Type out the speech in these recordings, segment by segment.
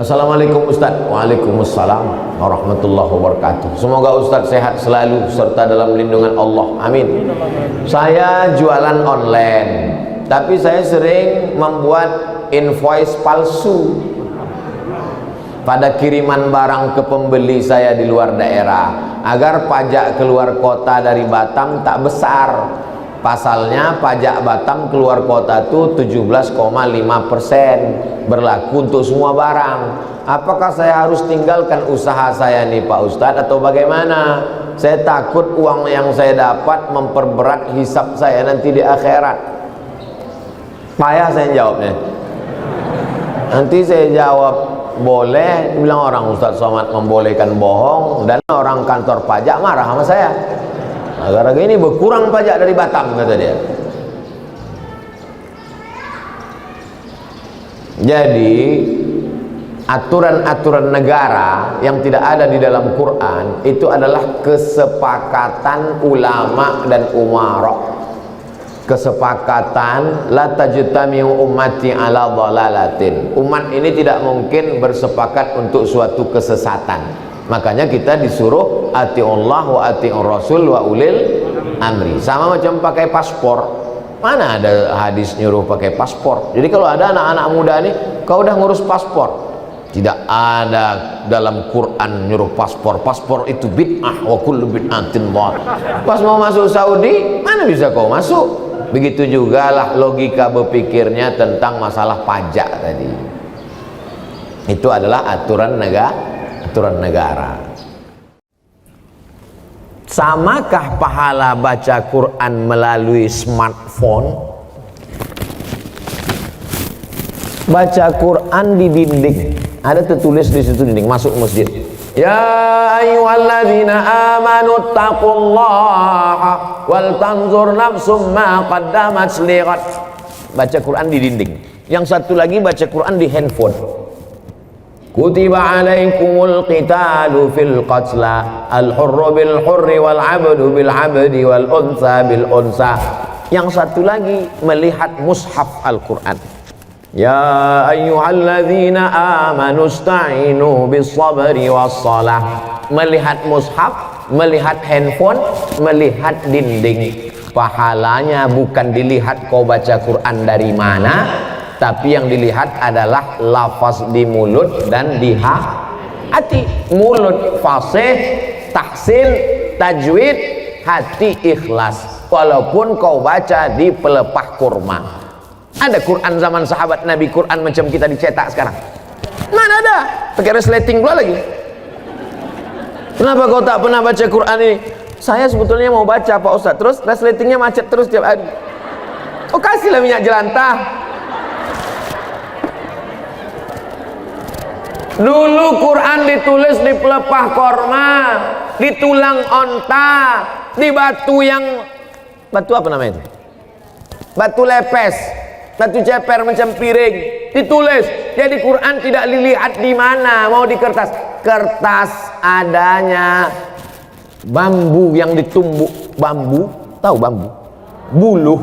Assalamualaikum Ustaz. Waalaikumsalam warahmatullahi wabarakatuh. Semoga Ustaz sehat selalu serta dalam lindungan Allah. Amin. Saya jualan online, tapi saya sering membuat invoice palsu pada kiriman barang ke pembeli saya di luar daerah agar pajak keluar kota dari Batam tak besar. Pasalnya pajak Batam keluar kota itu 17,5%, berlaku untuk semua barang. Apakah saya harus tinggalkan usaha saya nih Pak Ustadz atau bagaimana? Saya takut uang yang saya dapat memperberat hisab saya nanti di akhirat. Payah saya jawabnya. Nanti saya jawab boleh, bilang orang Ustadz Somad membolehkan bohong, dan orang kantor pajak marah sama saya. Gara-gara ini berkurang pajak dari Batam, kata dia. Jadi aturan-aturan negara yang tidak ada di dalam Quran itu adalah kesepakatan ulama dan umara. Kesepakatan la tajtami'u ummati ala dhalalatin. Umat ini tidak mungkin bersepakat untuk suatu kesesatan. Makanya kita disuruh atiullah wa atiur rasul wa ulil amri. Sama macam pakai paspor. Mana ada hadis nyuruh pakai paspor? Jadi kalau ada anak-anak muda nih, kau udah ngurus paspor. Tidak ada dalam Quran nyuruh paspor. Paspor itu bid'ah wa kullu bid'atin dhalalah. Pas mau masuk Saudi, mana bisa kau masuk? Begitu juga lah logika berpikirnya tentang masalah pajak tadi. Itu adalah aturan negara. Samakah pahala baca Quran melalui smartphone? Baca Quran di dinding, ada tertulis di situ dinding, masuk masjid. Ya ayyuhalladzina amanu taqullaha wal tanzur nafsum ma qaddamat lighad. Baca Quran di dinding. Yang satu lagi baca Quran di handphone. Kutiba alaikumul qitalu fil qatla al-hurru bil hurri wal 'abdu bil 'abdi wal unsa bil unsa. Yang satu lagi melihat mushaf Al-Quran. Ya ayyuhalladzina amanu ista'inu bis sabri was salah. Melihat mushaf, melihat handphone, melihat dinding. Pahalanya bukan dilihat kau baca Quran dari mana, tapi yang dilihat adalah lafaz di mulut dan di hati. Mulut fasih, tahsin, tajwid, hati ikhlas. Walaupun kau baca di pelepah kurma. Ada Quran zaman sahabat Nabi, Quran macam kita dicetak sekarang? Mana ada? Pakai resleting pula lagi. Kenapa kau tak pernah baca Quran ini? Saya sebetulnya mau baca Pak Ustadz, terus resletingnya macet terus tiap hari. Oh, kasihlah minyak jelantah. Dulu Quran ditulis di pelepah korma, di tulang onta, di batu yang, batu apa namanya itu? Batu lepes, batu ceper macam piring, ditulis. Jadi Quran tidak dilihat di mana, mau di kertas. Kertas adanya bambu yang ditumbuk, bambu, tahu bambu? Buluh,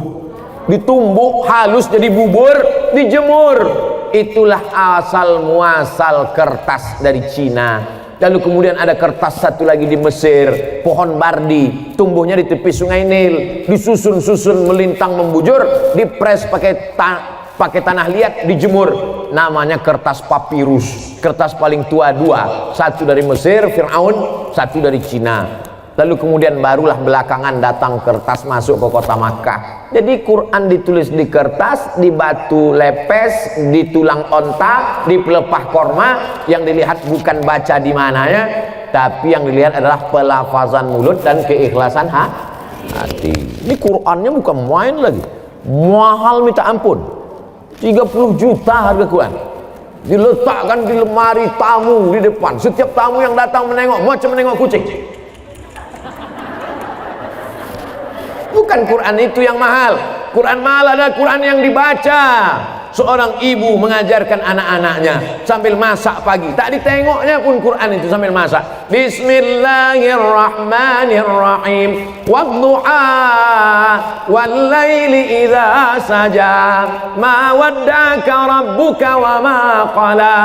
ditumbuk halus jadi bubur, dijemur. Itulah asal muasal kertas dari Cina. Lalu kemudian ada kertas satu lagi di Mesir, pohon bardi, tumbuhnya di tepi sungai Nil, disusun-susun melintang membujur, dipres pakai tanah liat, dijemur. Namanya kertas papirus. Kertas paling tua dua, satu dari Mesir, Fir'aun, satu dari Cina. Lalu kemudian barulah belakangan datang kertas masuk ke kota Makkah. Jadi Quran ditulis di kertas, di batu lepes, di tulang onta, di pelepah korma. Yang dilihat bukan baca di mananya, tapi yang dilihat adalah pelafazan mulut dan keikhlasan hati. Ini Qurannya bukan main lagi, mahal minta ampun. 30 juta harga Quran. Diletakkan di lemari tamu di depan. Setiap tamu yang datang menengok macam menengok kucing. Bukan Quran itu yang mahal. Quran mahal adalah Quran yang dibaca. seorang ibu mengajarkan anak-anaknya sambil masak pagi, tak ditengoknya pun Quran itu sambil masak. Bismillahirrahmanirrahim, wadduha wallaili idza saja, ma wadda'aka rabbuka wa ma qala,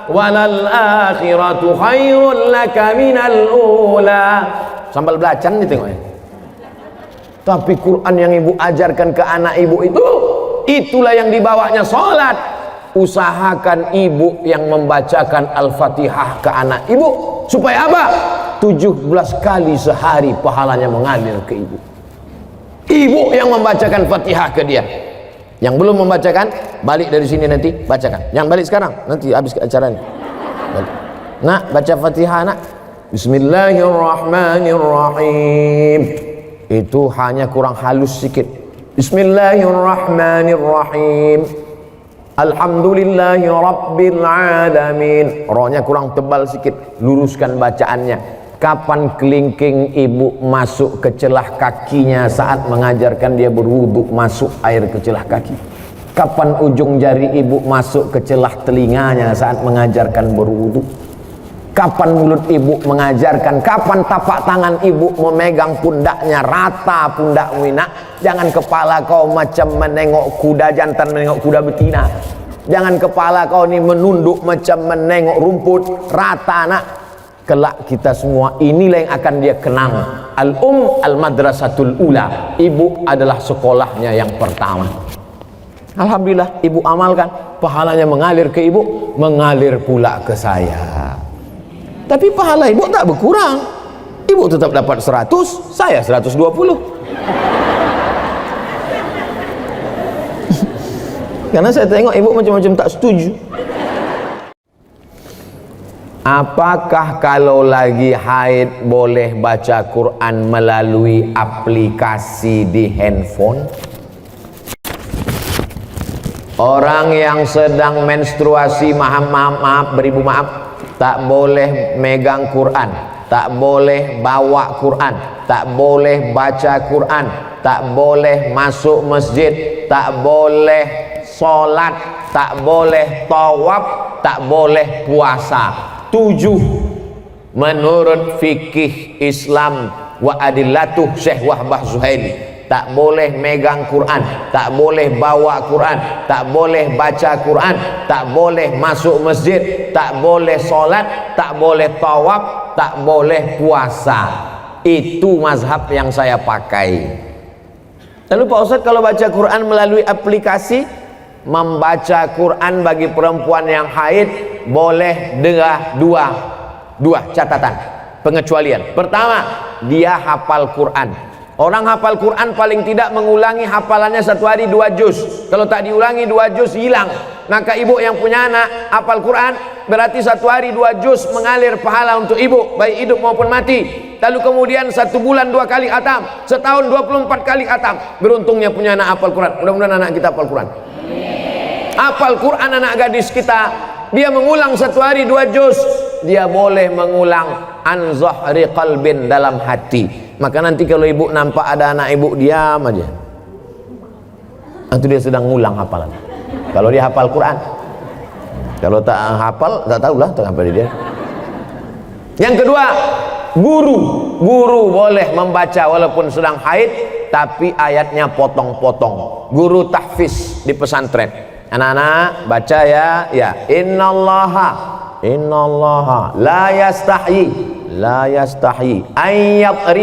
walal akhiratu khairul laka minal ula. Sambil belacan ditengoknya. Tapi Quran yang ibu ajarkan ke anak ibu itu, itulah yang dibawanya sholat. Usahakan ibu yang membacakan Al-Fatihah ke anak ibu, supaya apa? 17 kali sehari pahalanya mengalir ke ibu. Ibu yang membacakan Fatihah ke dia. Yang belum membacakan, balik dari sini nanti bacakan. Yang balik sekarang, nanti habis acara ini balik. Nak, baca Fatihah nak. Bismillahirrahmanirrahim. Itu hanya kurang halus sedikit. Bismillahirrahmanirrahim. Alhamdulillahi rabbil alamin. Rohnya kurang tebal sedikit, luruskan bacaannya. Kapan kelingking ibu masuk ke celah kakinya saat mengajarkan dia berwudu, masuk air ke celah kaki? Kapan ujung jari ibu masuk ke celah telinganya saat mengajarkan berwudu? Kapan mulut ibu mengajarkan? Kapan tapak tangan ibu memegang pundaknya, rata pundak Wina? Jangan kepala kau macam menengok kuda jantan, menengok kuda betina. Jangan kepala kau ni menunduk macam menengok rumput, rata nak. Kelak kita semua, inilah yang akan dia kenang. Al-madrasatul ula. Ibu adalah sekolahnya yang pertama. Alhamdulillah ibu amalkan, pahalanya mengalir ke ibu, mengalir pula ke saya. Tapi pahala ibu tak berkurang. Ibu tetap dapat 100, saya 120. Karena saya tengok ibu macam-macam tak setuju. Apakah kalau lagi haid boleh baca Quran melalui aplikasi di handphone? Orang yang sedang menstruasi, maaf, beribu maaf, tak boleh megang Quran, tak boleh bawa Quran, tak boleh baca Quran, tak boleh masuk masjid, tak boleh sholat, tak boleh tawaf, tak boleh puasa. 7 menurut fikih Islam wa adillatuh Syekh Wahbah Zuhaili. Tak boleh megang Quran, tak boleh bawa Quran, tak boleh baca Quran, tak boleh masuk masjid, tak boleh sholat, tak boleh tawaf, tak boleh puasa. Itu mazhab yang saya pakai. Lalu Pak Ustadz, kalau baca Quran melalui aplikasi, membaca Quran bagi perempuan yang haid boleh dua catatan pengecualian. Pertama, dia hafal Quran. Orang hafal Quran paling tidak mengulangi hafalannya satu hari 2 juz. Kalau tak diulangi 2 juz hilang. Maka ibu yang punya anak hafal Quran, berarti satu hari 2 juz mengalir pahala untuk ibu, baik hidup maupun mati. Lalu kemudian 1 bulan 2 kali khatam, setahun 24 kali khatam. Beruntungnya punya anak hafal Quran. Mudah-mudahan anak kita hafal Quran. Hafal Quran anak gadis kita, dia mengulang satu hari 2 juz, dia boleh mengulang an zahri qalbin, dalam hati. Maka nanti kalau ibu nampak ada anak ibu diam aja, itu dia sedang ngulang hafalan. Kalau dia hafal Quran, kalau tak hafal tak tahulah tak apa dia. Yang kedua, guru boleh membaca walaupun sedang haid, tapi ayatnya potong-potong. Guru tahfiz di pesantren, anak-anak baca ya, innallaha la yastahi ayyat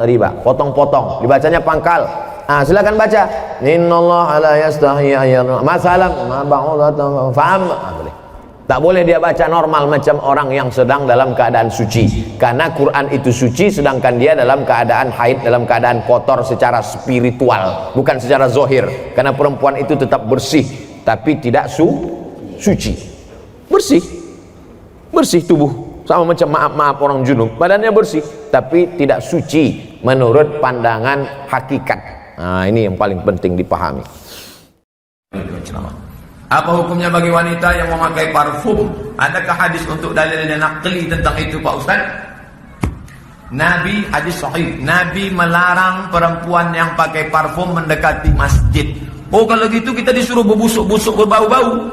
riba, potong-potong, dibacanya pangkal. Silakan baca innallaha la yastahi ayyat masalam ma ba'udatan fa'am. Boleh. Tak boleh dia baca normal macam orang yang sedang dalam keadaan suci, karena Quran itu suci sedangkan dia dalam keadaan haid, dalam keadaan kotor secara spiritual, bukan secara zohir. Karena perempuan itu tetap bersih tapi tidak suci. Bersih tubuh, sama macam maaf orang junub, badannya bersih tapi tidak suci menurut pandangan hakikat. Ini yang paling penting dipahami. Apa hukumnya bagi wanita yang memakai parfum? Adakah hadis untuk dalil dan naqli tentang itu Pak Ustaz? Hadis sahih, Nabi melarang perempuan yang pakai parfum mendekati masjid. Oh kalau gitu kita disuruh berbusuk-busuk, berbau-bau.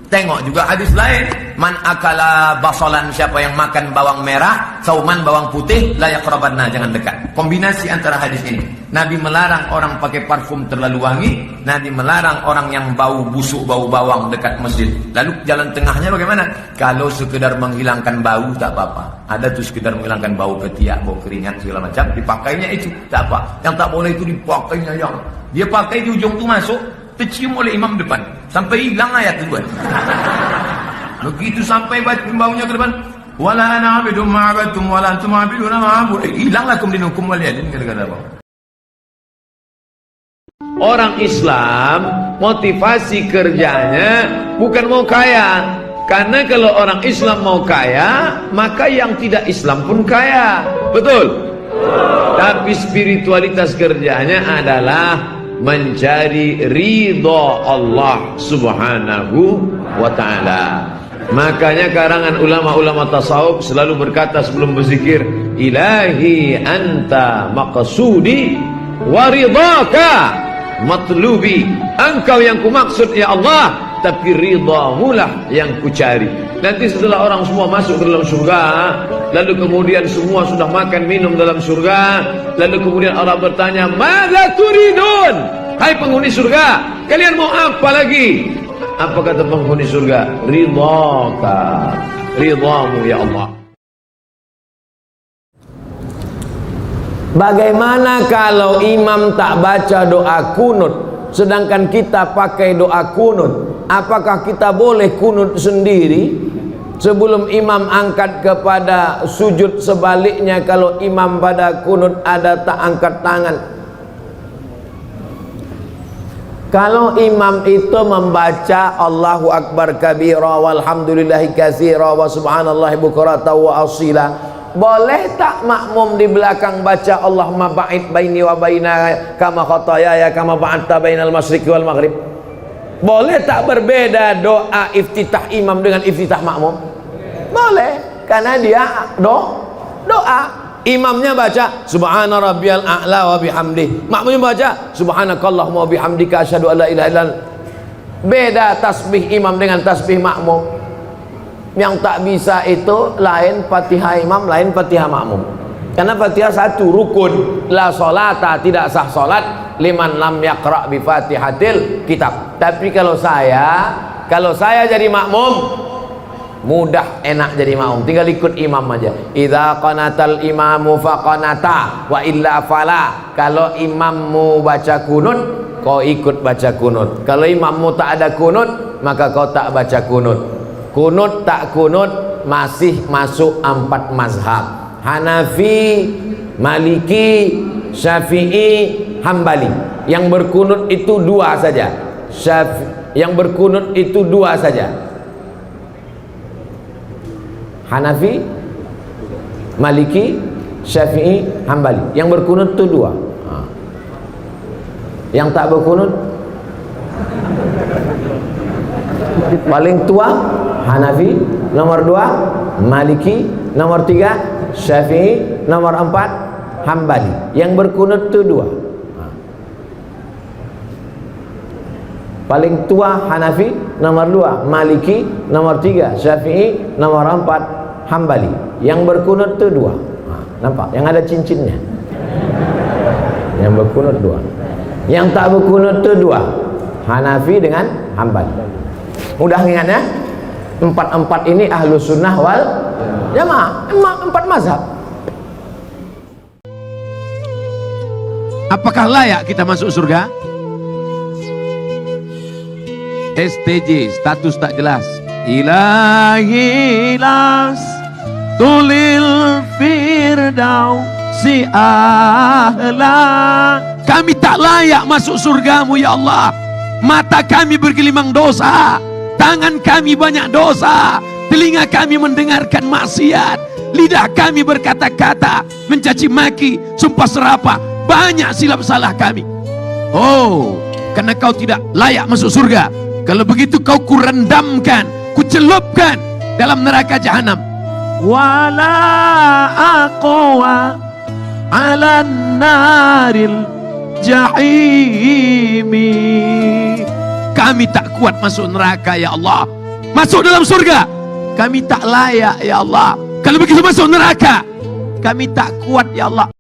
Tengok juga hadis lain, man akala basalan, siapa yang makan bawang merah, sauman bawang putih, la yaqrabanna, jangan dekat. Kombinasi antara hadis ini. Nabi melarang orang pakai parfum terlalu wangi, Nabi melarang orang yang bau busuk, bau bawang dekat masjid. Lalu jalan tengahnya bagaimana? Kalau sekedar menghilangkan bau tak apa-apa. Ada tuh sekedar menghilangkan bau ketiak, bau keringat segala macam, dipakainya itu tak apa. Yang tak boleh itu dipakainya yang dia pakai di ujung tu masuk, tercium oleh imam depan sampai hilang ayat tu kan. Begitu sampai baunya ke depan, wala ana abidum ma'abadtum wala antum abiduna ma'abud, hilang lakum dinukum waliyadin, kata-kata apa. Orang Islam motivasi kerjanya bukan mau kaya. Karena kalau orang Islam mau kaya, maka yang tidak Islam pun kaya. Betul? Tapi spiritualitas kerjanya adalah mencari ridha Allah subhanahu wa ta'ala. Makanya karangan ulama-ulama tasawuf selalu berkata sebelum berzikir, ilahi anta maqsudi wa ridhaka matlubi. Engkau yang kumaksud ya Allah, tapi ridhamu lah yang kucari. Nanti setelah orang semua masuk ke dalam surga, lalu kemudian semua sudah makan minum dalam surga, lalu kemudian Allah bertanya, madza turidun? Hai penghuni surga, kalian mau apa lagi? Apa kata penghuni surga? Ridhaka, ridhamu ya Allah. Bagaimana kalau imam tak baca doa kunut, sedangkan kita pakai doa kunut? Apakah kita boleh kunut sendiri sebelum imam angkat kepada sujud? Sebaliknya kalau imam pada kunut ada tak angkat tangan. Kalau imam itu membaca Allahu Akbar kabira walhamdulillahi katsira wa subhanallahi bukratan wa asila, boleh tak makmum di belakang baca Allahumma ba'id baini wa baina kama khatayaya kama ba'adta bainal masyriqi wal maghrib? Boleh tak berbeda doa iftitah imam dengan iftitah makmum? Boleh, karena dia doa. Imamnya baca subhana rabbiyal a'la wa bihamdi, makmumnya baca subhanakallahumma wa bihamdika asyhadu an la ilaha illa anta. Beda tasbih imam dengan tasbih makmum. Yang tak bisa itu lain Fatihah imam, lain Fatihah makmum. Karena Fatihah satu rukun, la salata, tidak sah salat liman lam yaqra bi Fatihatil kitab. Tapi kalau saya jadi makmum, mudah, enak jadi makmum, tinggal ikut imam aja. Idza qanatal imamu faqanata wa illa fala. Kalau imammu baca kunut, kau ikut baca kunut. Kalau imammu tak ada kunut, maka kau tak baca kunut. Kunut tak kunut masih masuk 4 mazhab: Hanafi, Maliki, Syafi'i, Hambali. Yang berkunut itu 2 saja. Yang berkunut itu 2 saja. Hanafi, Maliki, Syafi'i, Hambali. Yang berkunut itu 2. Yang tak berkunut paling tua Hanafi, nomor 2 Maliki, nomor 3 Syafi'i, nomor 4 Hambali. Yang berkunut itu 2. Paling tua Hanafi, nomor 2 Maliki, nomor 3 Syafi'i, nomor 4 Hambali. Yang berkunut itu 2. Nampak? Yang ada cincinnya. Yang berkunut 2. Yang tak berkunut itu 2. Hanafi dengan Hambali. Mudah ingatnya? 4 ini ahlu sunnah wal jamaah. 4 mazhab. Apakah layak kita masuk surga? STJ, status tak jelas. Ilahi las tulil firdausi ahla. Kami tak layak masuk surgamu ya Allah. Mata kami bergelimang dosa, tangan kami banyak dosa, telinga kami mendengarkan maksiat, lidah kami berkata-kata mencaci maki, sumpah serapah, banyak silap salah kami. Oh, karena kau tidak layak masuk surga. Kalau begitu kau kurendamkan, kucelupkan dalam neraka jahanam. Wala aqwa ala naril jahimi. Kami tak kuat masuk neraka ya Allah. Masuk dalam surga kami tak layak ya Allah. Kalau begitu masuk neraka kami tak kuat ya Allah.